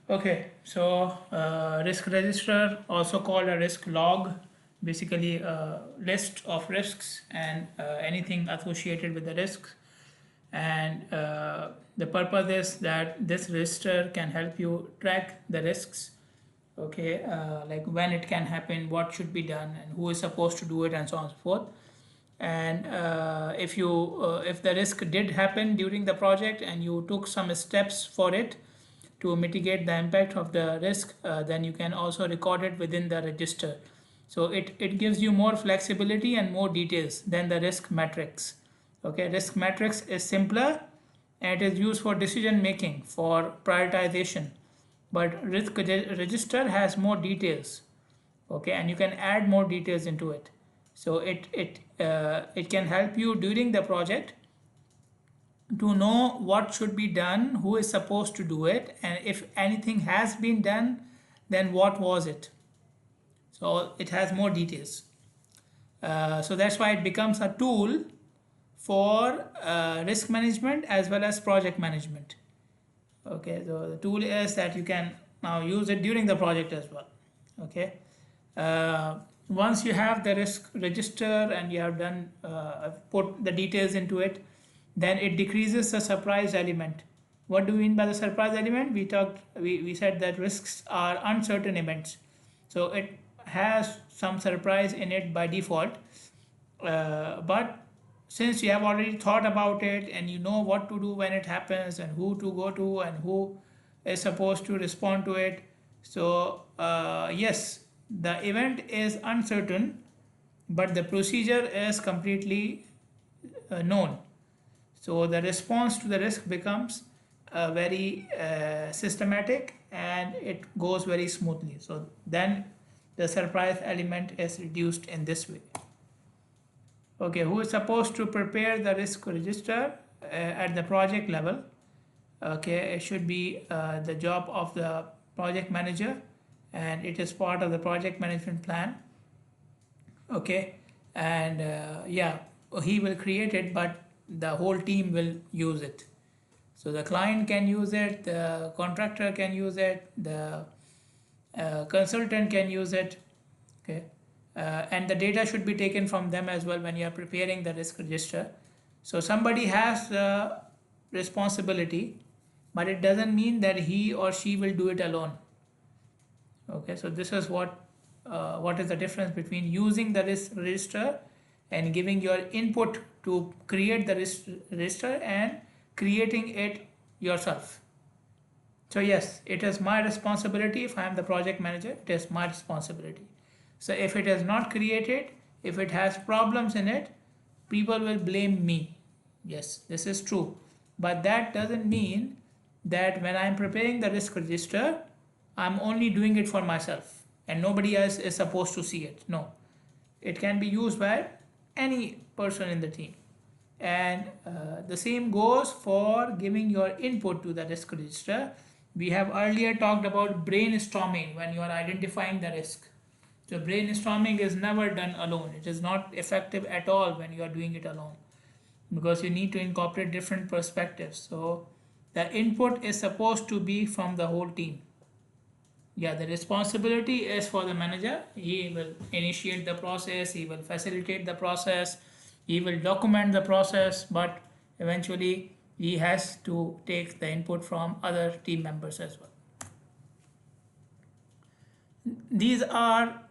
Okay, so risk register, also called a risk log, basically a list of risks and anything associated with the risks. And the purpose is that this register can help you track the risks. Okay, like when it can happen, what should be done, and who is supposed to do it, and so on and so forth. And if the risk did happen during the project and you took some steps for it to mitigate the impact of the risk, then you can also record it within the register. So it gives you more flexibility and more details than the risk matrix. Okay, risk matrix is simpler and it is used for decision making, for prioritization, but risk register has more details. Okay, and you can add more details into it. So it can help you during the project to know what should be done, who is supposed to do it, and if anything has been done, then what was it. So it has more details. So that's why it becomes a tool for risk management as well as project management. Okay, so the tool is that you can now use it during the project as well. Okay, once you have the risk register and you have done put the details into it, then it decreases the surprise element. What do we mean by the surprise element? We said that risks are uncertain events, so it has some surprise in it by default. But since you have already thought about it and you know what to do when it happens and who to go to and who is supposed to respond to it, so yes, the event is uncertain, but the procedure is completely known. So the response to the risk becomes very systematic and it goes very smoothly. So then the surprise element is reduced in this way. Okay, who is supposed to prepare the risk register at the project level? Okay, it should be the job of the project manager and it is part of the project management plan. Okay, and yeah, he will create it, but the whole team will use it. So the client can use it, the contractor can use it, the consultant can use it. Okay, and the data should be taken from them as well when you are preparing the risk register. So somebody has the responsibility, but it doesn't mean that he or she will do it alone. Okay, so this is what is the difference between using the risk register and giving your input to create the risk register and creating it yourself. So yes, it is my responsibility. If I am the project manager, it is my responsibility. So if it is not created, if it has problems in it, people will blame me. Yes, this is true. But that doesn't mean that when I'm preparing the risk register, I'm only doing it for myself and nobody else is supposed to see it. No, it can be used by any person in the team. And the same goes for giving your input to the risk register. We have earlier talked about brainstorming when you are identifying the risk. So brainstorming is never done alone. It is not effective at all when you are doing it alone because you need to incorporate different perspectives. So the input is supposed to be from the whole team. Yeah, the responsibility is for the manager. He will initiate the process, he will facilitate the process, he will document the process, but eventually he has to take the input from other team members as well. These are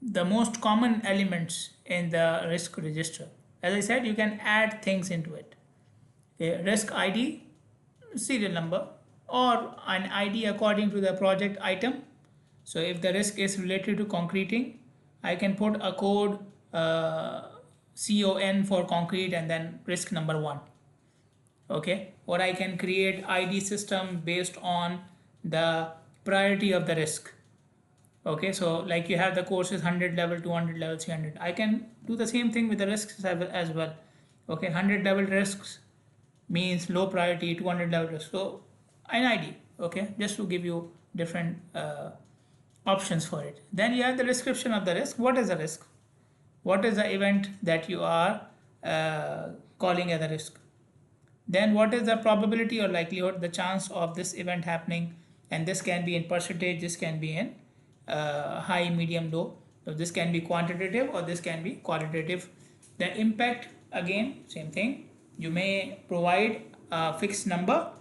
the most common elements in the risk register. As I said, you can add things into it. A risk ID, serial number, or an ID according to the project item. So if the risk is related to concreting, I can put a code CON for concrete and then risk number 1. Okay, or I can create ID system based on the priority of the risk. Okay, so like you have the courses 100 level, 200 level, 300. I can do the same thing with the risks as well. Okay, 100 level risks means low priority, 200 level risk. So an ID, okay, just to give you different options for it. Then you have the description of the risk. What is the risk? What is the event that you are calling as a risk? Then what is the probability or likelihood, the chance of this event happening? And this can be in percentage, this can be in high, medium, low. So this can be quantitative or this can be qualitative. The impact, again, same thing. You may provide a fixed number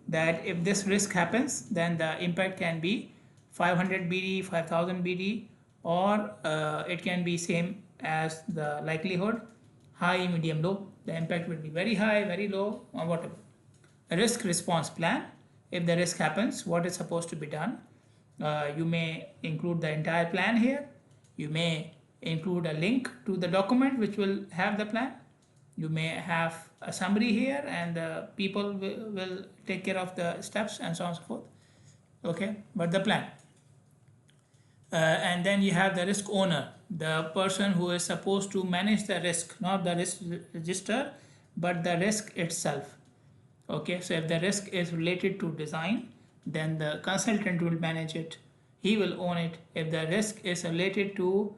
that if this risk happens, then the impact can be 500 BD, 5000 BD, or it can be same as the likelihood, high, medium, low. The impact will be very high, very low, or whatever. A risk response plan. If the risk happens, what is supposed to be done? You may include the entire plan here. You may include a link to the document which will have the plan. You may have a summary here, and the people will take care of the steps and so on and so forth. Okay, but the plan. And then you have the risk owner, the person who is supposed to manage the risk, not the risk register, but the risk itself. Okay, so if the risk is related to design, then the consultant will manage it. He will own it. If the risk is related to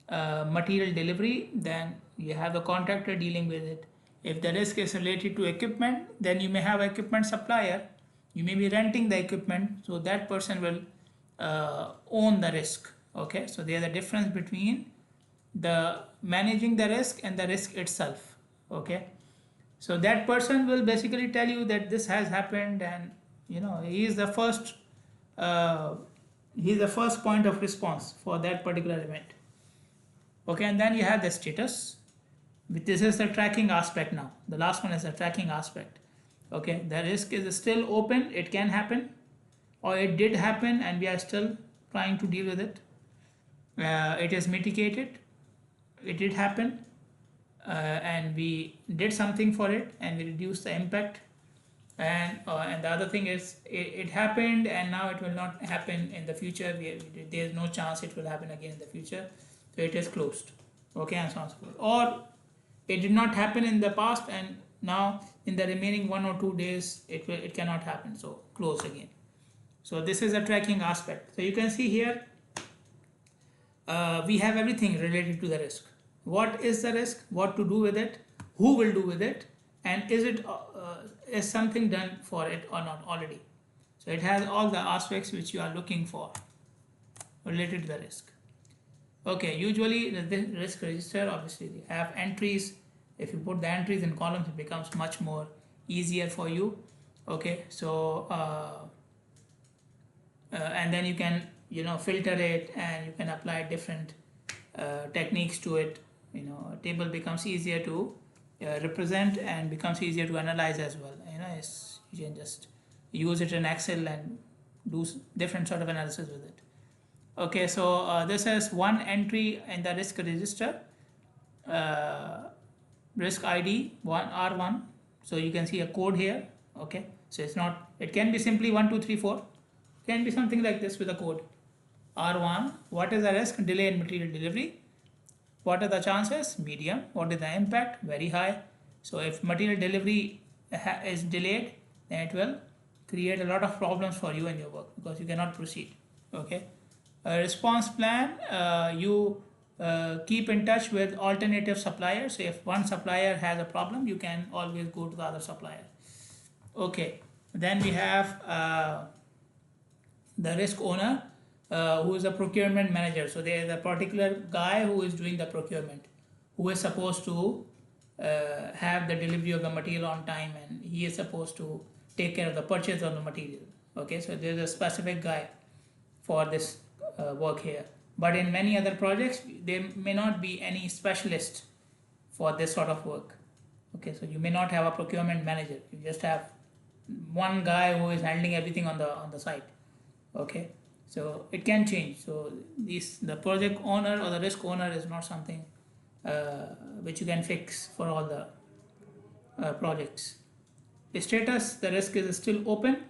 material delivery, then you have the contractor dealing with it. If the risk is related to equipment, then you may have equipment supplier. You may be renting the equipment, so that person will own the risk. Okay, so there's a difference between the managing the risk and the risk itself. Okay, so that person will basically tell you that this has happened, and he is the first point of response for that particular event. Okay, and then you have the status. This is the tracking aspect. Now the last one is the tracking aspect. Okay, the risk is still open, it can happen, or it did happen and we are still trying to deal with it. It is mitigated, it did happen, and we did something for it and we reduced the impact. And the other thing is, it happened and now it will not happen in the future. There is no chance it will happen again in the future, so it is closed. Okay, and so on and so forth. Or it did not happen in the past and now in the remaining 1 or 2 days it cannot happen, so close again. So this is a tracking aspect. So you can see here we have everything related to the risk. What is the risk, what to do with it, who will do with it, and is something done for it or not already. So it has all the aspects which you are looking for related to the risk. Okay, usually the risk register, obviously they have entries. If you put the entries in columns, it becomes much more easier for you. Okay, so and then you can filter it, and you can apply different techniques to it. A table becomes easier to represent and becomes easier to analyze as well. You can just use it in Excel and do different sort of analysis with it. Okay, so this is one entry in the risk register, risk ID R1. So you can see a code here. Okay, so it can be simply 1 2 3 4, can be something like this with a code. R1, what is the risk? Delay in material delivery. What are the chances? Medium. What is the impact? Very high. So if material delivery is delayed, then it will create a lot of problems for you in your work because you cannot proceed. Okay. A response plan, you keep in touch with alternative suppliers. So if one supplier has a problem, you can always go to the other supplier. Okay. Then we have the risk owner, who is a procurement manager. So there is a particular guy who is doing the procurement, who is supposed to have the delivery of the material on time, and he is supposed to take care of the purchase of the material. Okay, so there is a specific guy for this work here. But in many other projects, there may not be any specialist for this sort of work. Okay, so you may not have a procurement manager. You just have one guy who is handling everything on the site. Okay, so it can change. So the project owner or the risk owner is not something which you can fix for all the projects. The status, the risk is still open.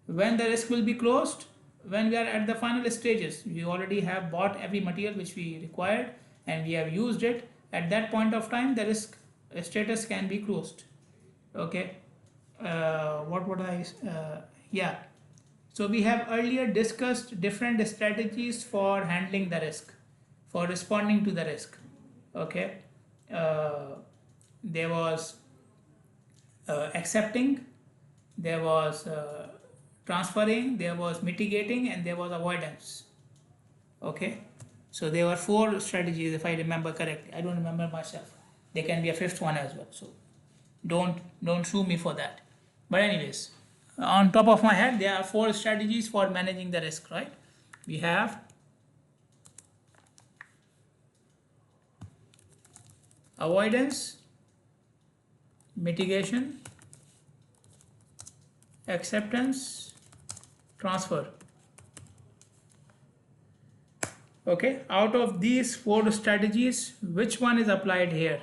When the risk will be closed? When we are at the final stages, we already have bought every material which we required and we have used it. At that point of time, the risk status can be closed. Okay, what would I yeah, so we have earlier discussed different strategies for handling the risk, for responding to the risk. Okay, there was accepting, there was transferring, there was mitigating, and there was avoidance. Okay, so there were four strategies if I remember correctly. I don't remember myself. There can be a fifth one as well. So don't sue me for that. But anyways, on top of my head, there are four strategies for managing the risk, right? We have avoidance, mitigation, acceptance, transfer. Okay, out of these four strategies, which one is applied here?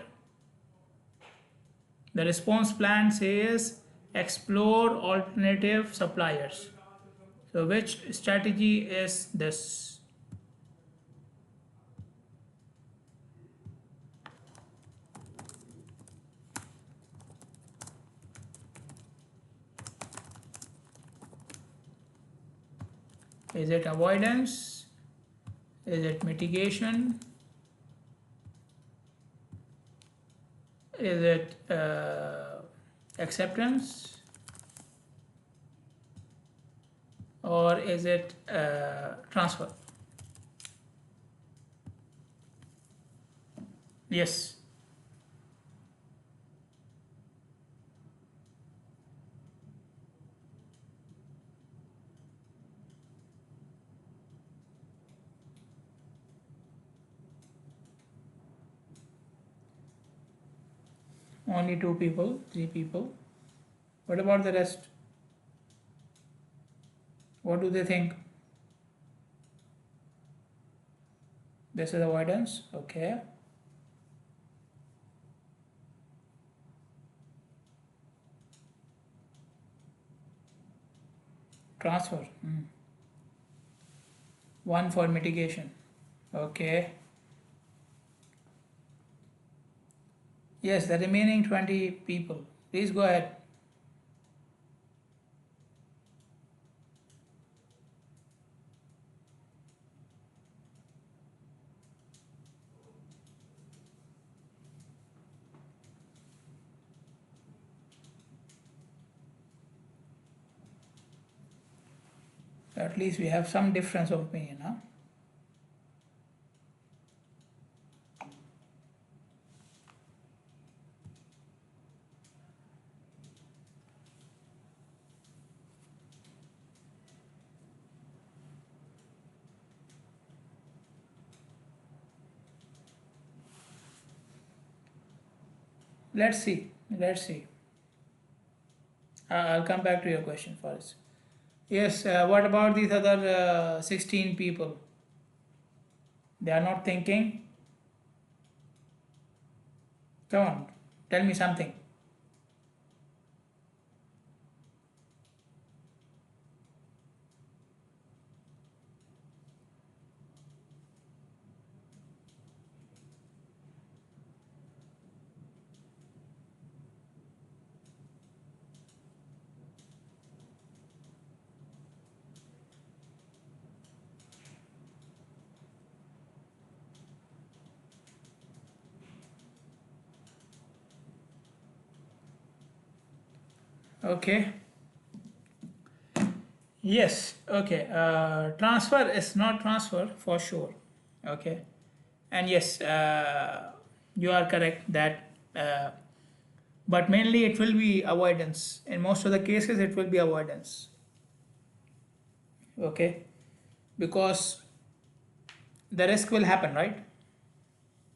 The response plan says explore alternative suppliers. So which strategy is this? Is it avoidance? Is it mitigation? Is it acceptance? Or is it transfer? Yes. Only two people, three people. What about the rest? What do they think? This is avoidance. Okay. Transfer. One for mitigation. Okay. Yes, the remaining 20 people. Please go ahead. At least we have some difference of opinion, huh? Let's see. Let's see. I'll come back to your question first. Yes, what about these other 16 people? They are not thinking. Come on, tell me something. Okay. Yes. Okay. Transfer is not transfer for sure. Okay. And yes, you are correct that, but mainly it will be avoidance. In most of the cases, it will be avoidance. Okay. Because the risk will happen, right?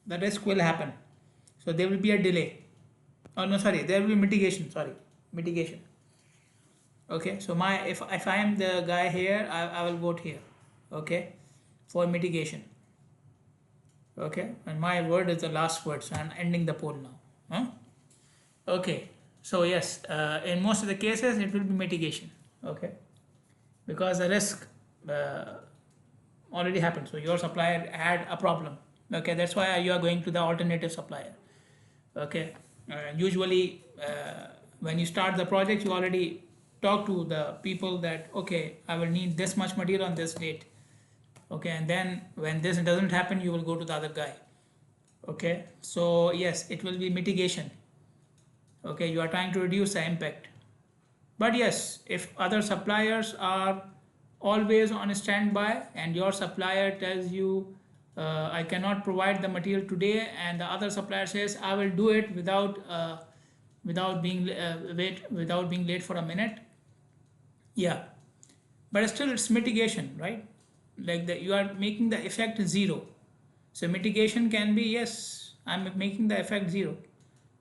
The risk will happen. So there will be a delay. Oh no, sorry, there will be mitigation. Sorry, mitigation. Okay, so my if I am the guy here, I will vote here. Okay, for mitigation. Okay, and my word is the last word, so I'm ending the poll now. Huh? Okay, so yes, in most of the cases it will be mitigation. Okay, because the risk already happened. So your supplier had a problem. Okay, that's why you are going to the alternative supplier. Okay, usually when you start the project, you already talk to the people that okay, I will need this much material on this date. Okay, and then when this doesn't happen, you will go to the other guy. Okay, so yes, it will be mitigation. Okay, you are trying to reduce the impact. But yes, if other suppliers are always on standby and your supplier tells you, I cannot provide the material today, and the other supplier says, I will do it without being late for a minute, yeah, but still it's mitigation, right? Like that you are making the effect zero. So mitigation can be, yes, I'm making the effect zero,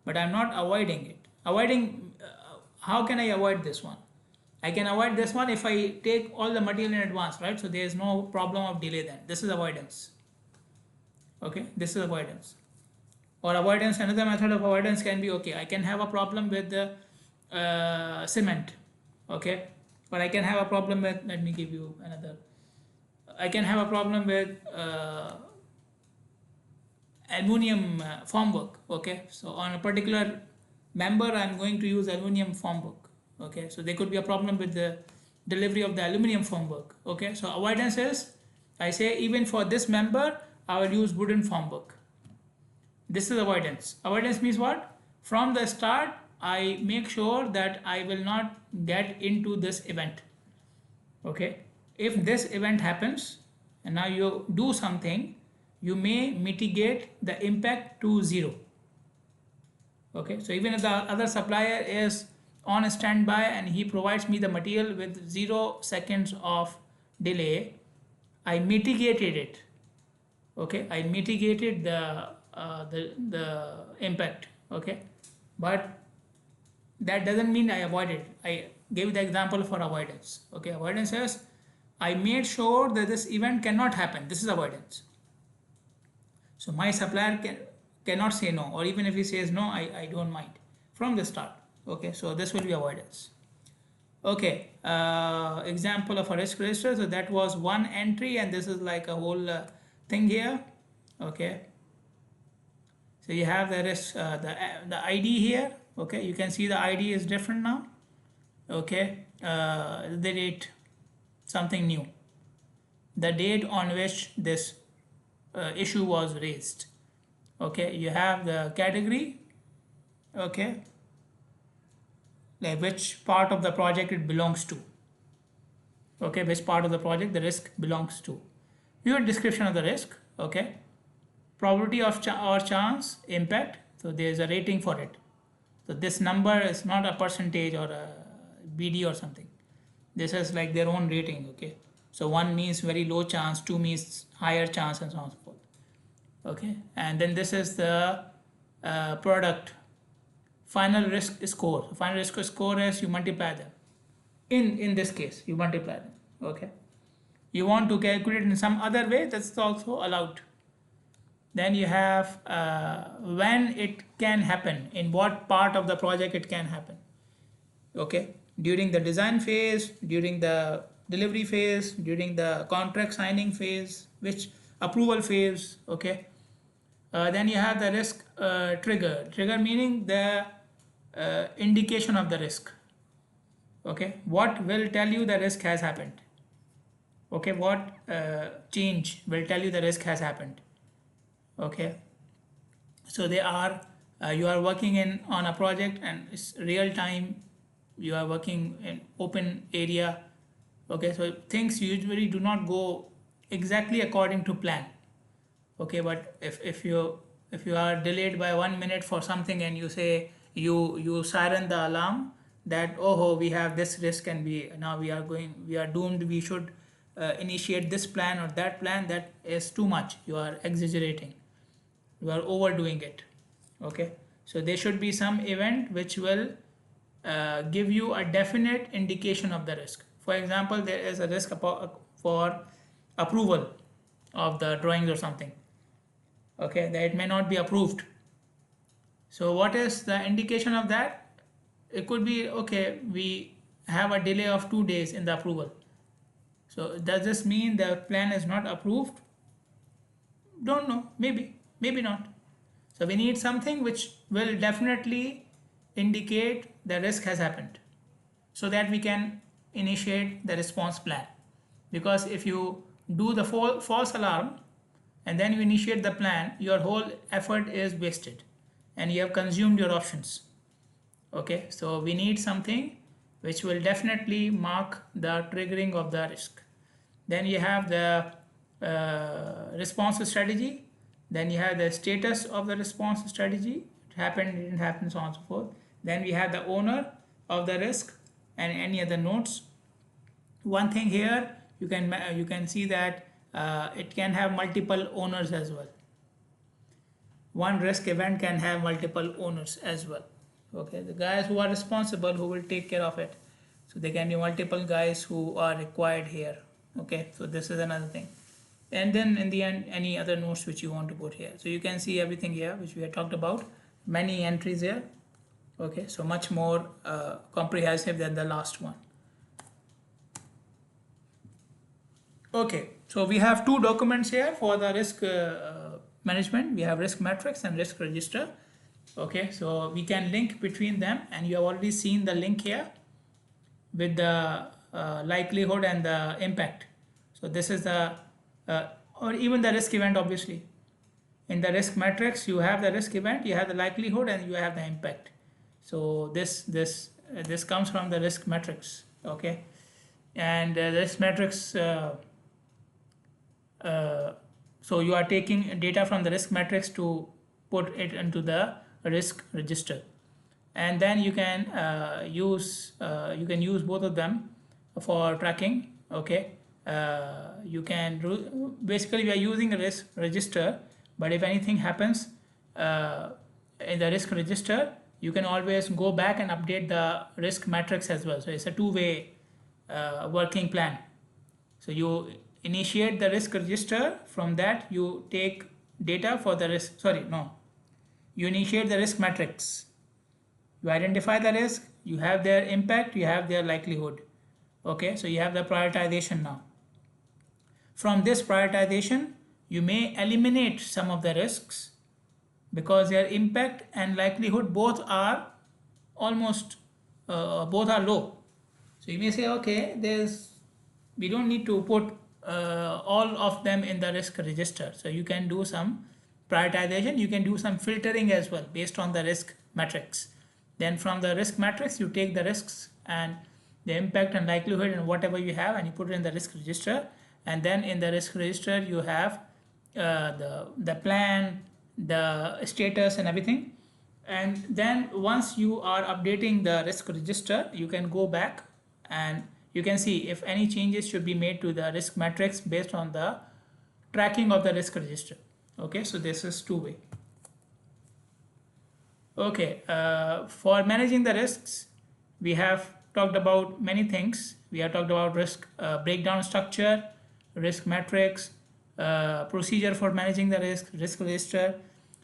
but I'm not avoiding it. How can I avoid this one? I can avoid this one if I take all the material in advance, right? So there is no problem of delay then. This is avoidance. Okay, this is avoidance. Or avoidance, another method of avoidance can be, okay, I can have a problem with the cement, okay, or I can have a problem with, let me give you another, I can have a problem with aluminum formwork. Okay, so on a particular member I'm going to use aluminum formwork. Okay, so there could be a problem with the delivery of the aluminum formwork. Okay, so avoidance is, I say, even for this member I will use wooden formwork. This is avoidance. Avoidance means what? From the start I make sure that I will not get into this event. Okay, if this event happens and now you do something, you may mitigate the impact to zero. Okay, so even if the other supplier is on standby and he provides me the material with 0 seconds of delay, I mitigated it. Okay, I mitigated the impact. Okay, but that doesn't mean I avoided. I gave the example for avoidance. Okay, avoidance is, I made sure that this event cannot happen. This is avoidance. So my supplier cannot say no, or even if he says no, I don't mind from the start. Okay, so this will be avoidance. Okay, example of a risk register. So that was one entry, and this is like a whole thing here. Okay, so you have the risk, the ID here. Okay, you can see the ID is different now. Okay, the date, something new, the date on which this issue was raised. Okay, you have the category. Okay, like which part of the project it belongs to. Okay, which part of the project the risk belongs to. Your description of the risk. Okay, probability of or chance, impact. So there is a rating for it. So this number is not a percentage or a BD or something. This is like their own rating. Okay, so 1 means very low chance, 2 means higher chance, and so on and so forth. Okay, and then this is the product final risk score. Final risk score is, you multiply them. In this case you multiply them. Okay, you want to calculate in some other way, that's also allowed. Then you have when it can happen, in what part of the project it can happen. Okay, during the design phase, during the delivery phase, during the contract signing phase, which approval phase. Okay, then you have the risk trigger meaning the indication of the risk. Okay, what will tell you the risk has happened. Okay, what change will tell you the risk has happened. Okay, so they are you are working in on a project and it's real time, you are working in open area. Okay, so things usually do not go exactly according to plan. Okay, but if you are delayed by 1 minute for something, and you say, you siren the alarm that, oh, we have this risk and we are doomed, we should initiate this plan or that plan, that is too much, you are exaggerating, you are overdoing it. Okay, so there should be some event which will give you a definite indication of the risk. For example, there is a risk for approval of the drawings or something. Okay, that it may not be approved. So what is the indication of that? It could be, okay, we have a delay of 2 days in the approval. So does this mean the plan is not approved? Don't know, maybe not. So we need something which will definitely indicate the risk has happened, so that we can initiate the response plan. Because if you do the false alarm and then you initiate the plan, your whole effort is wasted and you have consumed your options. Okay, so we need something which will definitely mark the triggering of the risk. Then you have the response strategy. Then you have the status of the response strategy. It happened, it didn't happen, so on and so forth. Then we have the owner of the risk and any other nodes. One thing here, you can see that it can have multiple owners as well. One risk event can have multiple owners as well. Okay, the guys who are responsible, who will take care of it. So there can be multiple guys who are required here. Okay, so this is another thing. And then in the end, any other notes which you want to put here. So you can see everything here which we had talked about. Many entries here. Okay, so much more comprehensive than the last one. Okay, so we have two documents here for the risk management. We have risk matrix and risk register. Okay, so we can link between them, and you have already seen the link here with the likelihood and the impact. So this is the or even the risk event. Obviously, in the risk matrix you have the risk event, you have the likelihood, and you have the impact. So this comes from the risk matrix. Okay, and the risk matrix so you are taking data from the risk matrix to put it into the risk register, and then you can use both of them for tracking. Okay, you can basically we are using a risk register, but if anything happens in the risk register, you can always go back and update the risk matrix as well. So it's a two-way working plan. So you initiate the risk register, from that you take data for the risk, you initiate the risk matrix, you identify the risk, you have their impact, you have their likelihood. Okay, so you have the prioritization now. From this prioritization, you may eliminate some of the risks because their impact and likelihood both are almost both are low. So you may say, okay, we don't need to put all of them in the risk register. So you can do some prioritization, you can do some filtering as well based on the risk matrix. Then from the risk matrix, you take the risks and the impact and likelihood and whatever you have, and you put it in the risk register. And then in the risk register, you have the plan, the status, and everything. And then once you are updating the risk register, you can go back and you can see if any changes should be made to the risk matrix based on the tracking of the risk register. Okay, so this is two-way. Okay, for managing the risks, we have talked about many things. We have talked about risk breakdown structure, risk matrix, procedure for managing the risk register.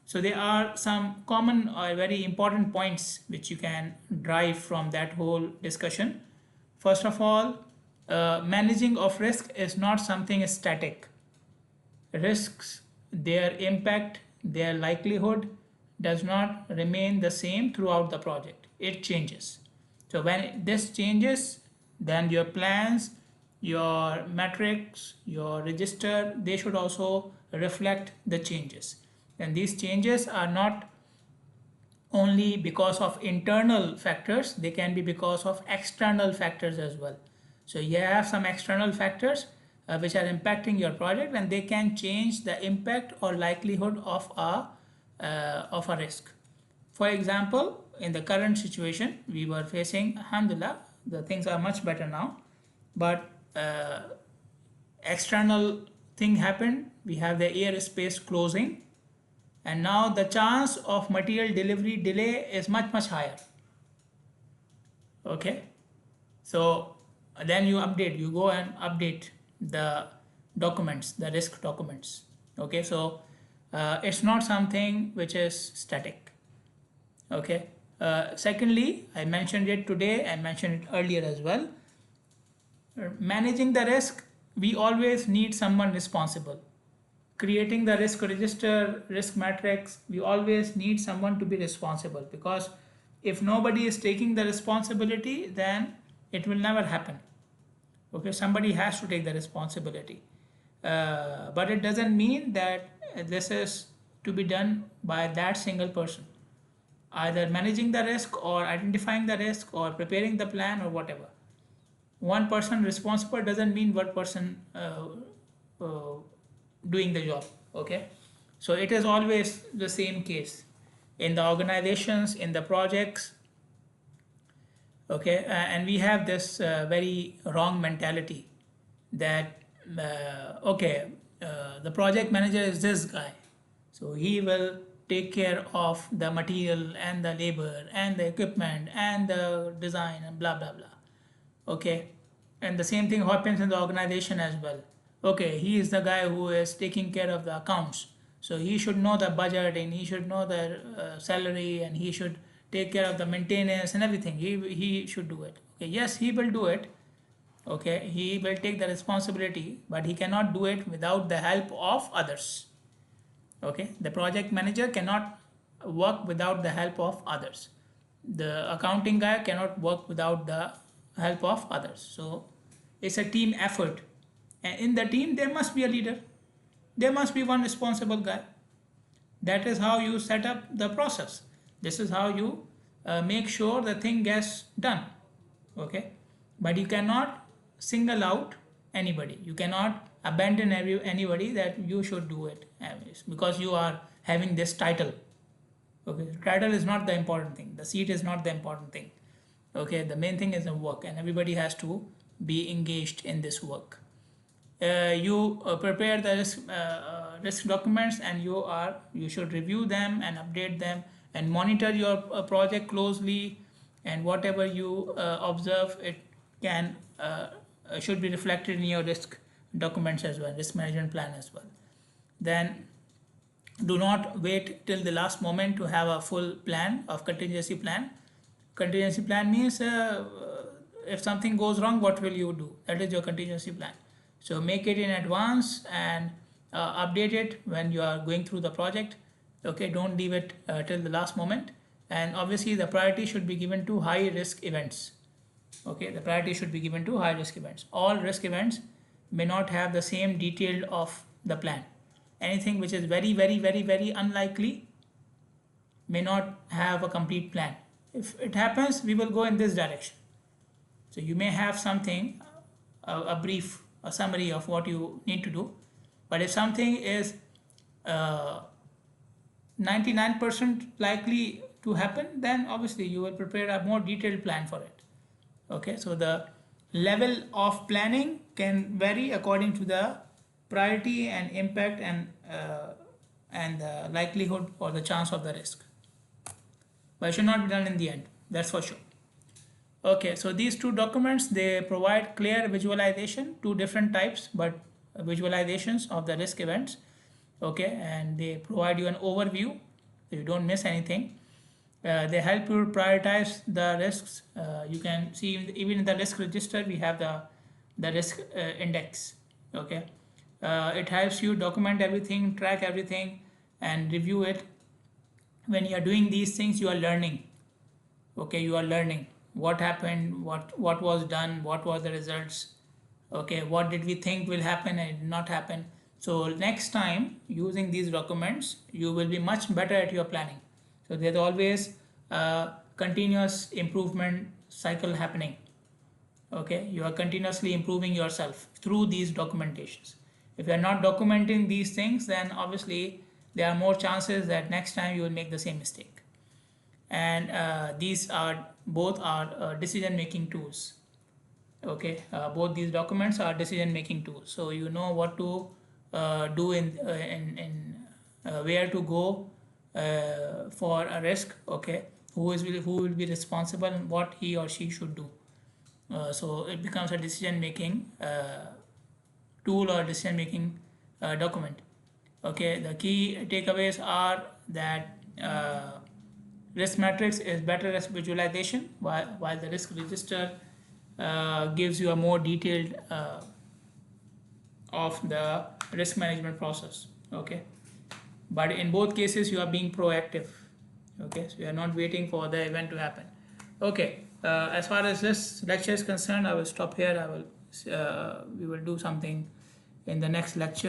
So there are some common or very important points which you can derive from that whole discussion. First of all, managing of risk is not something static. Risks, their impact, their likelihood does not remain the same throughout the project. It changes. So when this changes, then your plans, your metrics, your register, they should also reflect the changes. And these changes are not only because of internal factors, they can be because of external factors as well. So you have some external factors which are impacting your project, and they can change the impact or likelihood of a risk. For example, in the current situation we were facing, alhamdulillah, the things are much better now, but external thing happened. We have the airspace closing, and now the chance of material delivery delay is much higher. Okay, so then you go and update the documents, the risk documents. Okay, so it's not something which is static. Okay, secondly, I mentioned it today, I mentioned it earlier as well. Managing the risk, we always need someone responsible. Creating the risk register, risk matrix, we always need someone to be responsible, because if nobody is taking the responsibility, then it will never happen. Okay, somebody has to take the responsibility, but it doesn't mean that this is to be done by that single person. either managing the risk or identifying the risk or preparing the plan or whatever. One person responsible doesn't mean one person uh, doing the job. Okay, so it is always the same case in the organizations, in the projects. Okay, and we have this very wrong mentality that the project manager is this guy, so he will take care of the material and the labor and the equipment and the design and blah blah blah. Okay, and the same thing happens in the organization as well. Okay, he is the guy who is taking care of the accounts, so he should know the budget and he should know the salary and he should take care of the maintenance and everything. He should do it. Okay, yes, he will do it. Okay, he will take the responsibility, but he cannot do it without the help of others. Okay, the project manager cannot work without the help of others. The accounting guy cannot work without the help of others. So it's a team effort, and in the team there must be a leader, there must be one responsible guy. That is how you set up the process. This is how you make sure the thing gets done. Okay, but you cannot single out anybody, you cannot abandon anybody that you should do it because you are having this title. Okay, the title is not the important thing, the seat is not the important thing. Okay, the main thing is the work, and everybody has to be engaged in this work. You prepare the risk documents, and you should review them and update them and monitor your project closely, and whatever you observe, it can should be reflected in your risk documents as well, risk management plan as well. Then do not wait till the last moment to have a full plan of contingency plan. Contingency plan means if something goes wrong, what will you do? That is your contingency plan. So make it in advance and update it when you are going through the project. Okay, don't leave it till the last moment. And obviously the priority should be given to high risk events. Okay, the priority should be given to high risk events. All risk events may not have the same detail of the plan. Anything which is very very unlikely may not have a complete plan. If it happens, we will go in this direction. So you may have something, a brief, a summary of what you need to do. But if something is 99% likely to happen, then obviously you will prepare a more detailed plan for it. Okay, so the level of planning can vary according to the priority and impact and the likelihood or the chance of the risk. But it should not be done in the end, that's for sure. Okay, so these two documents, they provide clear visualization, two different types, but visualizations of the risk events. Okay, and they provide you an overview so you don't miss anything. They help you prioritize the risks. You can see even in the risk register we have the risk index. Okay, it helps you document everything, track everything, and review it. When you are doing these things, you are learning. Okay, you are learning what happened, what was done, what were the results. Okay, what did we think will happen and it did not happen. So next time using these documents, you will be much better at your planning. So there's always a continuous improvement cycle happening. Okay, you are continuously improving yourself through these documentations. If you are not documenting these things, then obviously there are more chances that next time you will make the same mistake. And these are both are decision making tools. Okay, both these documents are decision making tools, so you know what to do in where to go for a risk. Okay, who will be responsible and what he or she should do. So it becomes a decision making tool or decision making document. Okay, the key takeaways are that risk matrix is better as visualization, while the risk register gives you a more detailed of the risk management process. Okay, but in both cases you are being proactive. Okay, so you are not waiting for the event to happen. Okay, as far as this lecture is concerned, I will stop here. We will do something in the next lecture.